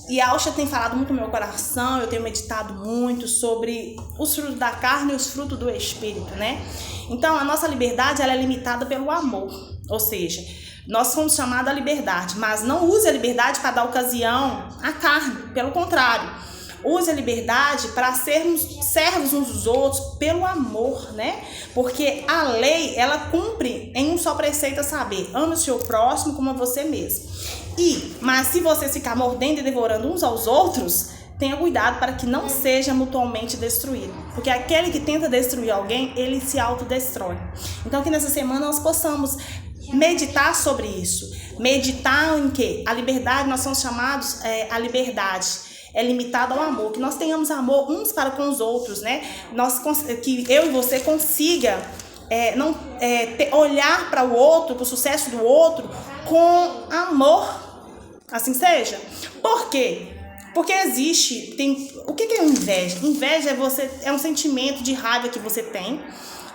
E a Ausha tem falado muito no meu coração, eu tenho meditado muito sobre os frutos da carne e os frutos do Espírito, né? Então, a nossa liberdade, ela é limitada pelo amor. Ou seja, nós fomos chamados à liberdade, mas não use a liberdade para dar ocasião à carne. Pelo contrário, use a liberdade para sermos servos uns dos outros pelo amor, né? Porque a lei, ela cumpre em um só preceito, a saber, ame o seu próximo como a você mesmo. Mas se você ficar mordendo e devorando uns aos outros, tenha cuidado para que não seja mutuamente destruído. Porque aquele que tenta destruir alguém, ele se autodestrói. Então que nessa semana nós possamos meditar sobre isso. Meditar em que? A liberdade, nós somos chamados a liberdade. É limitado ao amor. Que nós tenhamos amor uns para com os outros, né? Que eu e você consiga olhar para o outro, para o sucesso do outro, com amor. Assim seja. Por quê? Porque o que é inveja? Inveja é um sentimento de raiva que você tem,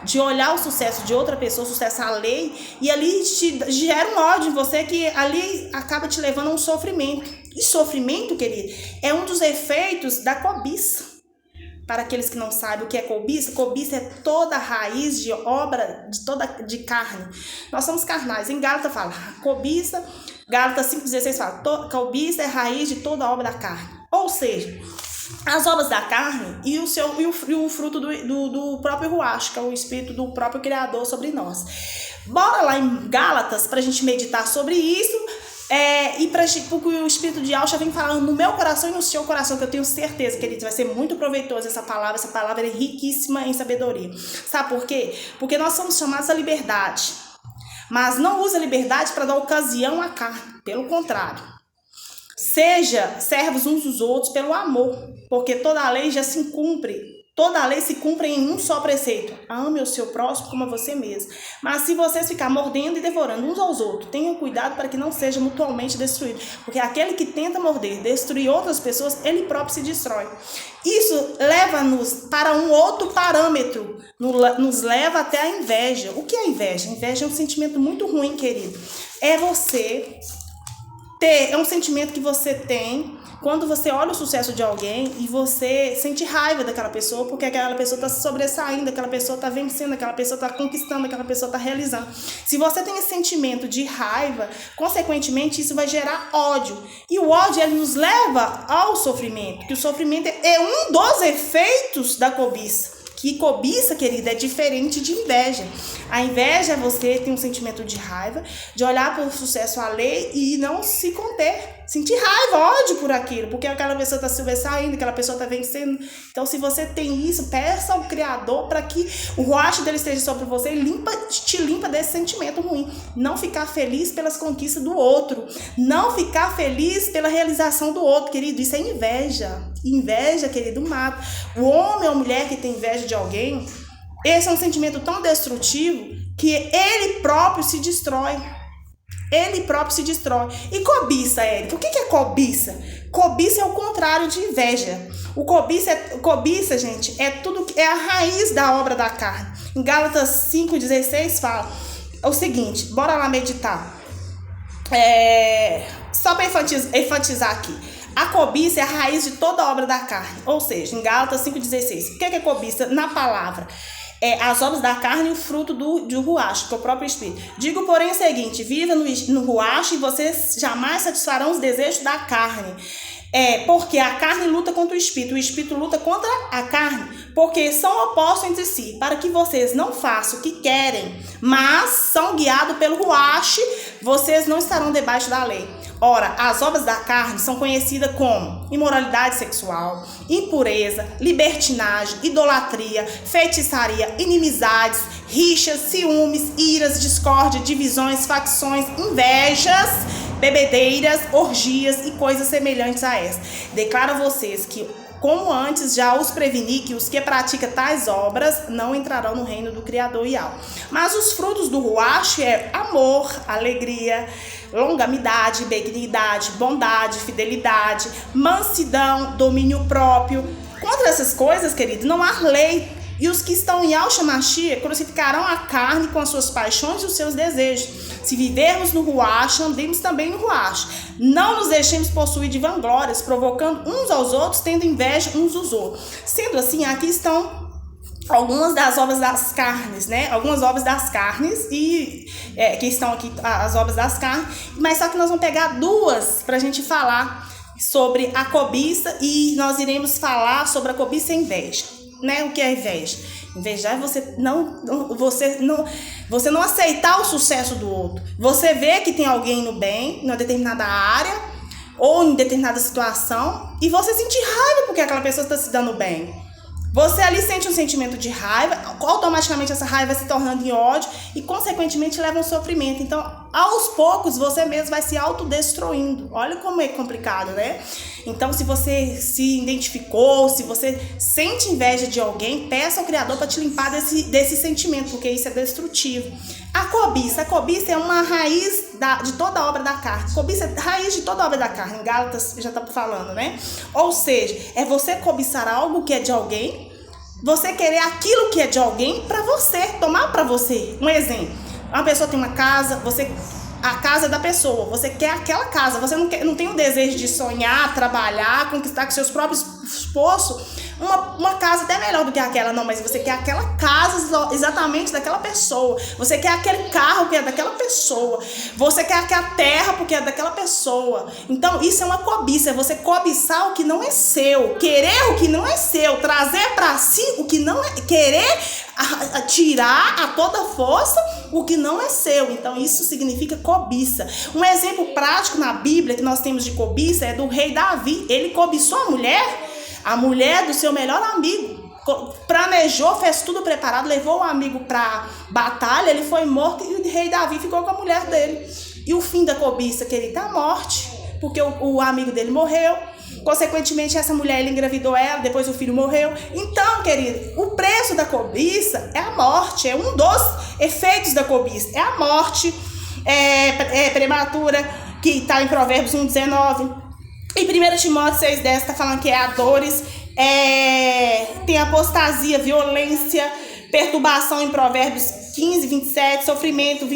de olhar o sucesso de outra pessoa, o sucesso alheio, e ali te gera um ódio em você que ali acaba te levando a um sofrimento. E sofrimento, querido, é um dos efeitos da cobiça. Para aqueles que não sabem o que é cobiça, cobiça é toda raiz de obra de carne. Nós somos carnais. Em Gálatas fala, cobiça, Gálatas 5,16 fala, cobiça é raiz de toda obra da carne. Ou seja, as obras da carne e o fruto do próprio Ruach, que é o Espírito do próprio Criador sobre nós. Bora lá em Gálatas para a gente meditar sobre isso. Porque o Espírito de Ausha vem falando no meu coração e no seu coração, que eu tenho certeza, queridos, vai ser muito proveitoso essa palavra é riquíssima em sabedoria. Sabe por quê? Porque nós somos chamados à liberdade, mas não use a liberdade para dar ocasião à carne, pelo contrário. Seja servos uns dos outros pelo amor, porque toda a lei se cumpre em um só preceito. Ame o seu próximo como a você mesmo. Mas se vocês ficar mordendo e devorando uns aos outros, tenham cuidado para que não seja mutuamente destruído. Porque aquele que tenta morder, destruir outras pessoas, ele próprio se destrói. Isso leva-nos para um outro parâmetro. Nos leva até a inveja. O que é inveja? Inveja é um sentimento muito ruim, querido. É um sentimento que você tem quando você olha o sucesso de alguém e você sente raiva daquela pessoa, porque aquela pessoa está se sobressaindo, aquela pessoa está vencendo, aquela pessoa está conquistando, aquela pessoa está realizando. Se você tem esse sentimento de raiva, consequentemente isso vai gerar ódio. E o ódio, ele nos leva ao sofrimento, que o sofrimento é um dos efeitos da cobiça. Que cobiça, querida, é diferente de inveja. A inveja é você ter um sentimento de raiva, de olhar para o sucesso alheio e não se conter. Sentir raiva, ódio por aquilo, porque aquela pessoa está sobressaindo, aquela pessoa está vencendo. Então, se você tem isso, peça ao Criador para que o rosto dele esteja sobre você e te limpa desse sentimento ruim. Não ficar feliz pelas conquistas do outro. Não ficar feliz pela realização do outro, querido. Isso é inveja. Inveja, querido, mata. O homem ou a mulher que tem inveja de alguém, esse é um sentimento tão destrutivo que ele próprio se destrói. Ele próprio se destrói. E cobiça, Érica? O que é cobiça? Cobiça é o contrário de inveja. Cobiça, gente, é a raiz da obra da carne. Em Gálatas 5,16 fala o seguinte, bora lá meditar. Só para enfatizar aqui. A cobiça é a raiz de toda obra da carne. Ou seja, em Gálatas 5,16. O que é cobiça? Na palavra. As obras da carne e o fruto do Ruach, que é o próprio Espírito. Digo, porém, o seguinte, viva no Ruach e vocês jamais satisfarão os desejos da carne. Porque a carne luta contra o Espírito luta contra a carne, porque são opostos entre si, para que vocês não façam o que querem, mas são guiados pelo Ruach, vocês não estarão debaixo da lei. Ora, as obras da carne são conhecidas como imoralidade sexual, impureza, libertinagem, idolatria, feitiçaria, inimizades, rixas, ciúmes, iras, discórdia, divisões, facções, invejas, bebedeiras, orgias e coisas semelhantes a essa. Declaro a vocês que, como antes já os preveni, que os que praticam tais obras não entrarão no reino do Criador e alma. Mas os frutos do Ruach é amor, alegria, longanimidade, benignidade, bondade, fidelidade, mansidão, domínio próprio. Contra essas coisas, querido, não há lei. E os que estão em Yahshua Mashiach crucificarão a carne com as suas paixões e os seus desejos. Se vivermos no ruacho, andemos também no ruacho. Não nos deixemos possuir de vanglórias, provocando uns aos outros, tendo inveja uns dos outros. Sendo assim, aqui estão algumas das obras das carnes, né? Algumas obras das carnes que estão aqui, as obras das carnes. Mas só que nós vamos pegar duas para a gente falar sobre a cobiça, e nós iremos falar sobre a cobiça e a inveja, né? O que é inveja? Invejar é você não aceitar o sucesso do outro. Você vê que tem alguém no bem, em uma determinada área ou em determinada situação, e você sentir raiva porque aquela pessoa está se dando bem. Você ali sente um sentimento de raiva, automaticamente essa raiva vai se tornando em ódio e, consequentemente, leva a um sofrimento. Então, aos poucos, você mesmo vai se autodestruindo. Olha como é complicado, né? Então, se você se identificou, se você sente inveja de alguém, peça ao Criador para te limpar desse sentimento, porque isso é destrutivo. A cobiça é uma raiz de toda a obra da carne. Cobiça é raiz de toda a obra da carne. Em Gálatas já está falando, né? Ou seja, é você cobiçar algo que é de alguém, você querer aquilo que é de alguém para você, tomar para você. Um exemplo, uma pessoa tem uma casa, a casa é da pessoa, você quer aquela casa, você não tem o desejo de sonhar, trabalhar, conquistar com seus próprios esforços uma casa até melhor do que aquela, não, mas você quer aquela casa exatamente daquela pessoa, você quer aquele carro que é daquela pessoa, você quer aquela terra porque é daquela pessoa. Então isso é uma cobiça, é você cobiçar o que não é seu, querer o que não é seu, trazer para si o que não é, querer tirar a toda força o que não é seu. Então isso significa cobiça. Um exemplo prático na Bíblia que nós temos de cobiça é do rei Davi. Ele cobiçou a mulher do seu melhor amigo, planejou, fez tudo preparado, levou o amigo para batalha, ele foi morto e o rei Davi ficou com a mulher dele. E o fim da cobiça, querido, é a morte, porque o amigo dele morreu. Consequentemente, essa mulher, ele engravidou ela, depois o filho morreu. Então, querido, o preço da cobiça é a morte, é um dos efeitos da cobiça, é a morte prematura, que está em Provérbios 1,19. Em 1 Timóteo 6,10 está falando que é a dores, tem apostasia, violência, perturbação em Provérbios 15:27, sofrimento,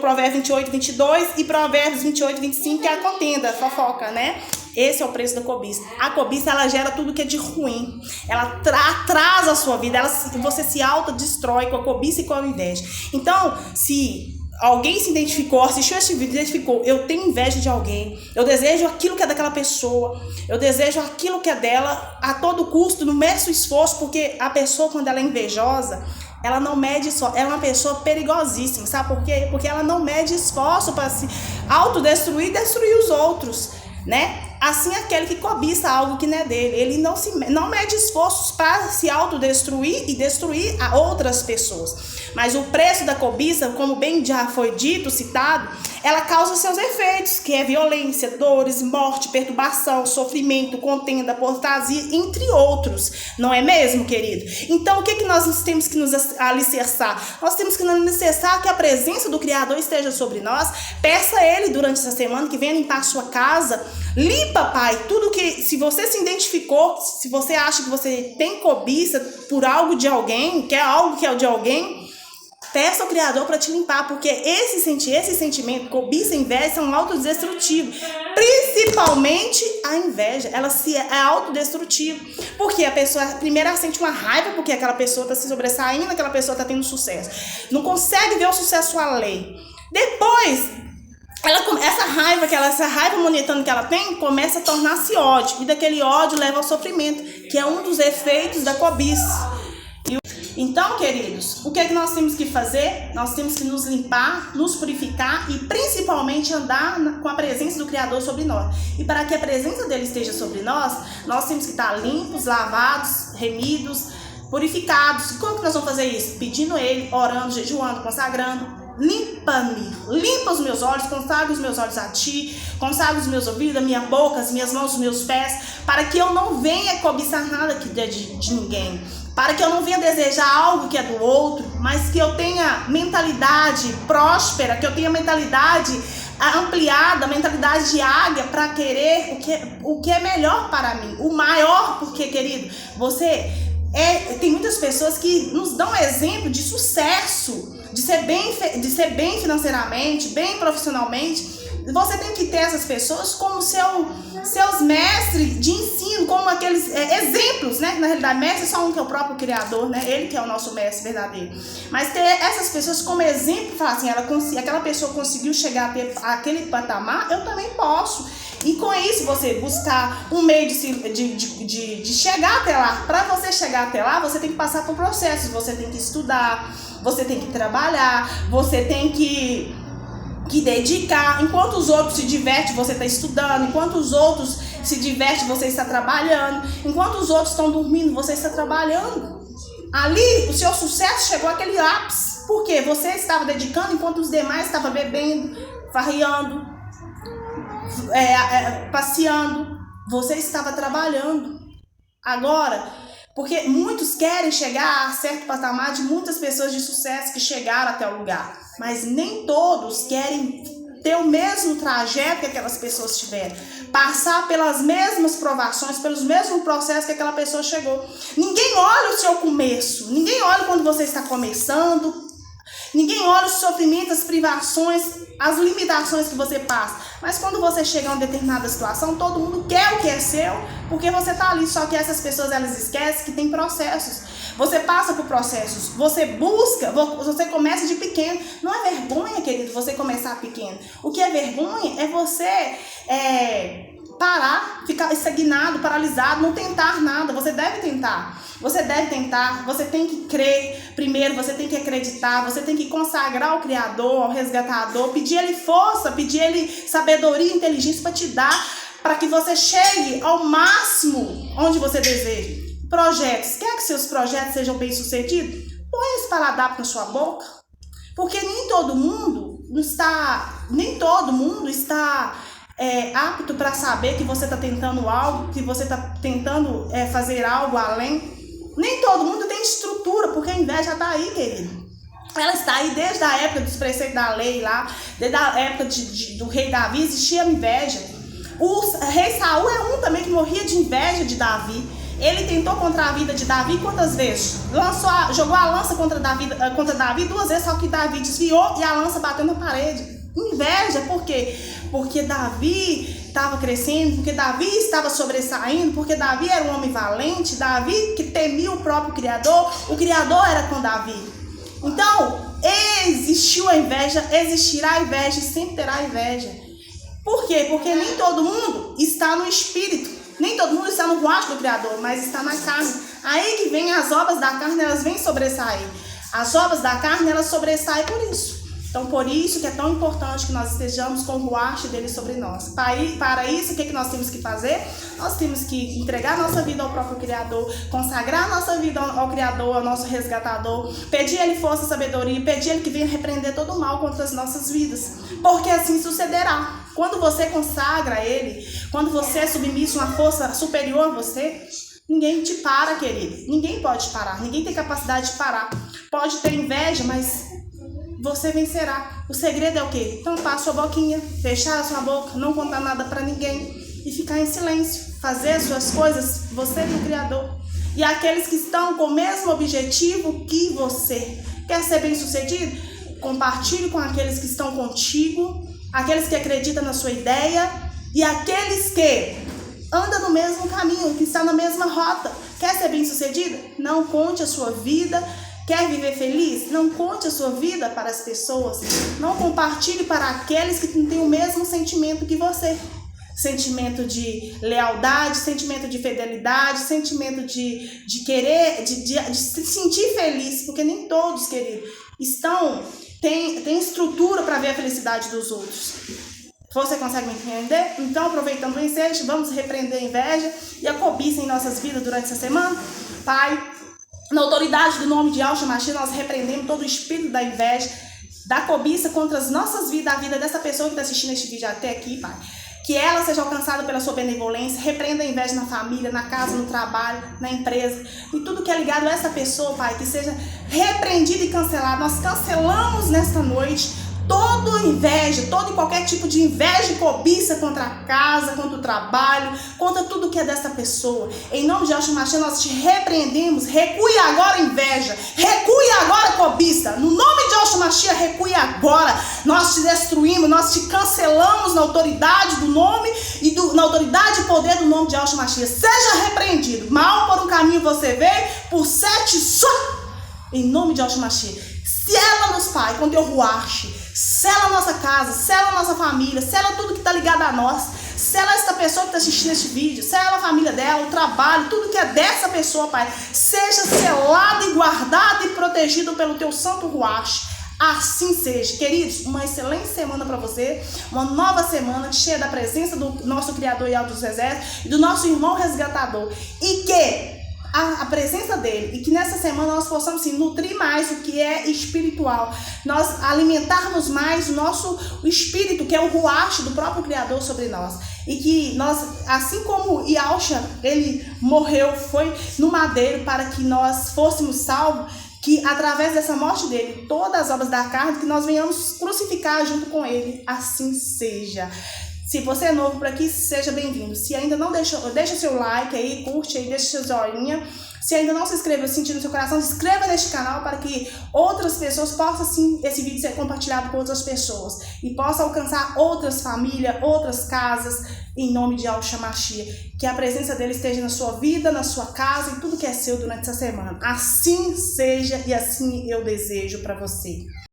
Provérbios 28:22 e Provérbios 28:25, que é a contenda, a fofoca, né? Esse é o preço da cobiça. A cobiça, ela gera tudo que é de ruim. Ela atrasa a sua vida. Você se autodestrói com a cobiça e com a inveja. Então, se alguém se identificou, assistiu esse vídeo, identificou, eu tenho inveja de alguém, eu desejo aquilo que é daquela pessoa, eu desejo aquilo que é dela a todo custo, no mesmo esforço, porque a pessoa, quando ela é invejosa, ela não mede só, ela é uma pessoa perigosíssima, sabe por quê? Porque ela não mede esforço para se autodestruir e destruir os outros, né? Assim, aquele que cobiça algo que não é dele, ele não mede esforços para se autodestruir e destruir a outras pessoas. Mas o preço da cobiça, como bem já foi dito, citado, ela causa seus efeitos, que é violência, dores, morte, perturbação, sofrimento, contenda, apostasia, entre outros. Não é mesmo, querido? Então, o que nós temos que nos alicerçar? Nós temos que nos alicerçar que a presença do Criador esteja sobre nós. Peça a Ele durante essa semana que venha limpar a sua casa. Limpa, Pai, tudo que, se você se identificou, se você acha que você tem cobiça por algo de alguém, quer algo que é de alguém, peça ao Criador para te limpar, porque esse sentimento, cobiça e inveja, são autodestrutivos. Principalmente a inveja, ela é autodestrutiva. Porque a pessoa, primeiro, ela sente uma raiva, porque aquela pessoa está se sobressaindo, aquela pessoa está tendo sucesso. Não consegue ver o sucesso alheio. Depois, essa raiva momentânea que ela tem, começa a tornar-se ódio. E daquele ódio leva ao sofrimento, que é um dos efeitos da cobiça. Então, queridos, o que é que nós temos que fazer? Nós temos que nos limpar, nos purificar e principalmente andar com a presença do Criador sobre nós. E para que a presença dele esteja sobre nós, nós temos que estar limpos, lavados, remidos, purificados. Como que nós vamos fazer isso? Pedindo a ele, orando, jejuando, consagrando. Limpa-me, limpa os meus olhos, consagra os meus olhos a ti, consagra os meus ouvidos, a minha boca, as minhas mãos, os meus pés, para que eu não venha cobiçar nada de ninguém, para que eu não venha desejar algo que é do outro, mas que eu tenha mentalidade próspera, que eu tenha mentalidade ampliada, mentalidade de águia, para querer o que é melhor para mim, o maior, porque, querido, tem muitas pessoas que nos dão exemplo de sucesso de ser bem financeiramente, bem profissionalmente, você tem que ter essas pessoas como seus mestres de ensino, como aqueles exemplos, né? Na realidade, mestre é só um, que é o próprio Criador, né? Ele que é o nosso mestre verdadeiro. Mas ter essas pessoas como exemplo, falar assim, aquela pessoa conseguiu chegar a ter aquele patamar, eu também posso. E com isso, você buscar um meio de chegar até lá. Para você chegar até lá, você tem que passar por processos. Você tem que estudar, você tem que trabalhar, você tem que dedicar. Enquanto os outros se divertem, você está estudando. Enquanto os outros se divertem, você está trabalhando. Enquanto os outros estão dormindo, você está trabalhando. Ali, o seu sucesso chegou àquele ápice. Por quê? Você estava dedicando enquanto os demais estavam bebendo, farreando, passeando. Você estava trabalhando. Agora, porque muitos querem chegar a certo patamar de muitas pessoas de sucesso que chegaram até o lugar, mas nem todos querem ter o mesmo trajeto que aquelas pessoas tiveram, passar pelas mesmas provações, pelos mesmos processos que aquela pessoa chegou. Ninguém olha o seu começo, ninguém olha quando você está começando, ninguém olha os sofrimentos, as privações, as limitações que você passa. Mas quando você chega a uma determinada situação, todo mundo quer o que é seu, porque você está ali. Só que essas pessoas, elas esquecem que tem processos. Você passa por processos, você busca, você começa de pequeno. Não é vergonha, querido, você começar pequeno. O que é vergonha é você parar, ficar estagnado, paralisado, não tentar nada. Você deve tentar. Você deve tentar, você tem que crer primeiro, você tem que acreditar, você tem que consagrar ao Criador, ao resgatador, pedir Ele força, pedir Ele sabedoria e inteligência para te dar, para que você chegue ao máximo onde você deseja. Projetos, quer que seus projetos sejam bem-sucedidos? Põe esse paladar na sua boca, porque nem todo mundo está apto para saber que você está tentando algo, que você está tentando fazer algo além. Nem todo mundo tem estrutura, porque a inveja está aí, querido. Ela está aí desde a época dos preceitos da lei lá, desde a época do rei Davi, existia inveja. O rei Saul é um também que morria de inveja de Davi. Ele tentou contra a vida de Davi quantas vezes? Jogou a lança contra Davi 2 vezes, só que Davi desviou e a lança bateu na parede. Inveja, por quê? Porque Davi estava crescendo, porque Davi estava sobressaindo, porque Davi era um homem valente, Davi que temia o próprio Criador, o Criador era com Davi. Então, existiu a inveja, existirá a inveja e sempre terá inveja. Por quê? Porque nem todo mundo está no espírito, nem todo mundo está no guarda do Criador, mas está na carne. Aí que vem as obras da carne, elas vêm sobressair. As obras da carne, elas sobressaem por isso. Então, por isso que é tão importante que nós estejamos com o ruache dele sobre nós. Para isso, o que nós temos que fazer? Nós temos que entregar nossa vida ao próprio Criador, consagrar nossa vida ao Criador, ao nosso resgatador, pedir a Ele força e sabedoria, pedir a Ele que venha repreender todo o mal contra as nossas vidas. Porque assim sucederá. Quando você consagra a Ele, quando você é submisso a uma força superior a você, ninguém te para, querido. Ninguém pode parar, ninguém tem capacidade de parar. Pode ter inveja, mas você vencerá. O segredo é o quê? Tampar a sua boquinha, fechar a sua boca, não contar nada para ninguém e ficar em silêncio. Fazer as suas coisas, você e o Criador. E aqueles que estão com o mesmo objetivo que você. Quer ser bem sucedido? Compartilhe com aqueles que estão contigo, aqueles que acreditam na sua ideia e aqueles que andam no mesmo caminho, que estão na mesma rota. Quer ser bem sucedido? Não conte a sua vida. Quer viver feliz? Não conte a sua vida para as pessoas. Não compartilhe para aqueles que não têm o mesmo sentimento que você. Sentimento de lealdade, sentimento de fidelidade, sentimento de querer, de se sentir feliz. Porque nem todos, querido, têm estrutura para ver a felicidade dos outros. Você consegue me entender? Então, aproveitando o ensejo, vamos repreender a inveja e a cobiça em nossas vidas durante essa semana. Pai, na autoridade do nome de Yahshua Mashiach, nós repreendemos todo o espírito da inveja, da cobiça contra as nossas vidas, a vida dessa pessoa que está assistindo este vídeo até aqui, Pai. Que ela seja alcançada pela sua benevolência, repreenda a inveja na família, na casa, no trabalho, na empresa, e tudo que é ligado a essa pessoa, Pai, que seja repreendido e cancelado. Nós cancelamos nesta noite toda inveja, todo e qualquer tipo de inveja e cobiça contra a casa, contra o trabalho, contra tudo que é dessa pessoa. Em nome de Yahshua Mashiach, nós te repreendemos. Recue agora inveja, recue agora cobiça. No nome de Yahshua Mashiach, recue agora. Nós te destruímos, nós te cancelamos na autoridade do nome e na autoridade e poder do nome de Yahshua Mashiach. Seja repreendido. Mal por um caminho você veio, por 7 só. Em nome de Yahshua Mashiach. Sela-nos, Pai, com teu ruach. Sela a nossa casa, sela a nossa família, sela tudo que está ligado a nós. Sela essa pessoa que está assistindo este vídeo, sela a família dela, o trabalho, tudo que é dessa pessoa, Pai. Seja selado e guardado e protegido pelo teu santo ruach. Assim seja. Queridos, uma excelente semana para você, uma nova semana cheia da presença do nosso Criador e Alto dos Exércitos e do nosso irmão resgatador. E que a presença dele, e que nessa semana nós possamos sim, nutrir mais o que é espiritual, nós alimentarmos mais o espírito, que é o ruach do próprio Criador sobre nós, e que nós, assim como Yahshua, ele morreu, foi no madeiro para que nós fôssemos salvos, que através dessa morte dele, todas as obras da carne, que nós venhamos crucificar junto com ele, assim seja. Se você é novo por aqui, seja bem-vindo. Se ainda não deixou, deixa seu like aí, curte aí, deixa seu joinha. Se ainda não se inscreveu, sentindo no seu coração, se inscreva neste canal para que outras pessoas possam, sim, esse vídeo ser compartilhado com outras pessoas e possa alcançar outras famílias, outras casas, em nome de Yahshua Mashiach. Que a presença dele esteja na sua vida, na sua casa e tudo que é seu durante essa semana. Assim seja e assim eu desejo para você.